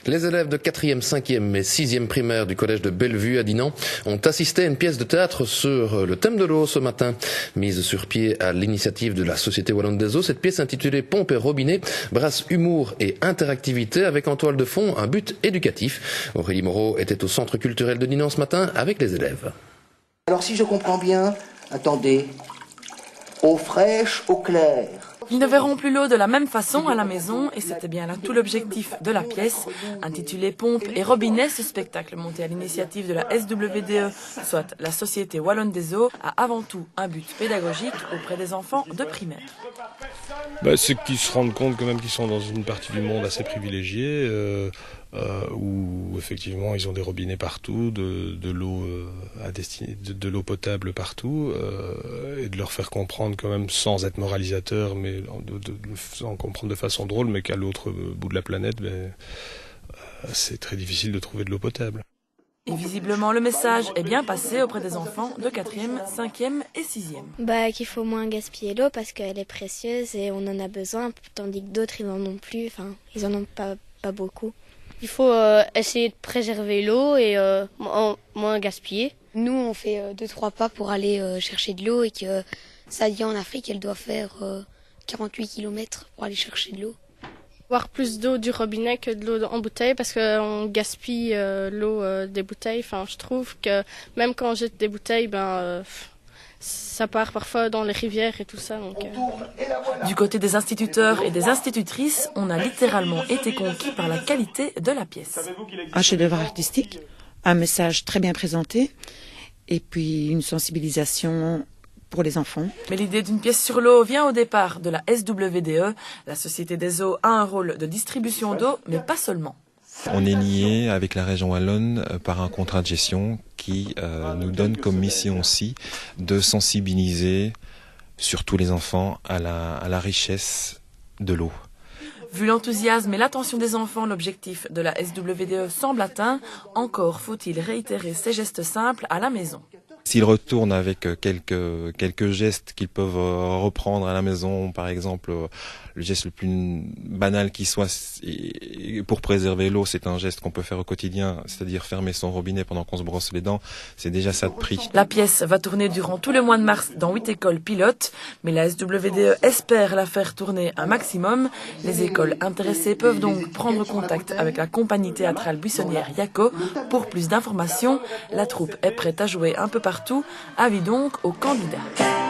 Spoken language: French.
Les élèves de 4e, 5e et 6e primaire du collège de Bellevue à Dinan ont assisté à une pièce de théâtre sur le thème de l'eau ce matin. Mise sur pied à l'initiative de la Société Wallonne des Eaux, cette pièce intitulée Pompe et robinet brasse humour et interactivité avec en toile de fond un but éducatif. Aurélie Moreau était au centre culturel de Dinan ce matin avec les élèves. Alors si je comprends bien, attendez, eau fraîche, eau claire. Ils ne verront plus l'eau de la même façon à la maison et c'était bien là tout l'objectif de la pièce. Intitulée Pompe et robinet, ce spectacle monté à l'initiative de la SWDE, soit la Société Wallonne des Eaux, a avant tout un but pédagogique auprès des enfants de primaire. C'est qu'ils se rendent compte quand même qu'ils sont dans une partie du monde assez privilégiée, où effectivement ils ont des robinets partout, de l'eau de l'eau potable partout, et de leur faire comprendre quand même, sans être moralisateur, mais sans comprendre de façon drôle, mais qu'à l'autre bout de la planète, c'est très difficile de trouver de l'eau potable. Et visiblement, le message est bien passé auprès des enfants de 4e, 5e et 6e. Qu'il faut moins gaspiller l'eau parce qu'elle est précieuse et on en a besoin, tandis que d'autres, ils n'en ont plus, ils en ont pas beaucoup. Il faut essayer de préserver l'eau et moins gaspiller. Nous, on fait 2-3 pas pour aller chercher de l'eau et que Sadia en Afrique, elle doit faire 48 km pour aller chercher de l'eau. Boire plus d'eau du robinet que de l'eau en bouteille parce qu'on gaspille l'eau des bouteilles. Je trouve que même quand on jette des bouteilles, ça part parfois dans les rivières et tout ça. Du côté des instituteurs et des institutrices, on a littéralement été conquis par la qualité de la pièce. Un chef-d'œuvre artistique, un message très bien présenté et puis une sensibilisation pour les enfants. Mais l'idée d'une pièce sur l'eau vient au départ de la SWDE. La Société des Eaux a un rôle de distribution d'eau, mais pas seulement. On est lié avec la région wallonne par un contrat de gestion qui nous donne comme mission aussi de sensibiliser surtout les enfants à la richesse de l'eau. Vu l'enthousiasme et l'attention des enfants, l'objectif de la SWDE semble atteint. Encore faut-il réitérer ces gestes simples à la maison. S'ils retournent avec quelques gestes qu'ils peuvent reprendre à la maison, par exemple, le geste le plus banal qui soit, pour préserver l'eau, c'est un geste qu'on peut faire au quotidien, c'est-à-dire fermer son robinet pendant qu'on se brosse les dents, c'est déjà ça de prix. La pièce va tourner durant tout le mois de mars dans 8 écoles pilotes, mais la SWDE espère la faire tourner un maximum. Les écoles intéressées peuvent donc prendre contact avec la compagnie théâtrale buissonnière Yako. Pour plus d'informations, la troupe est prête à jouer un peu partout. Avis donc aux candidats.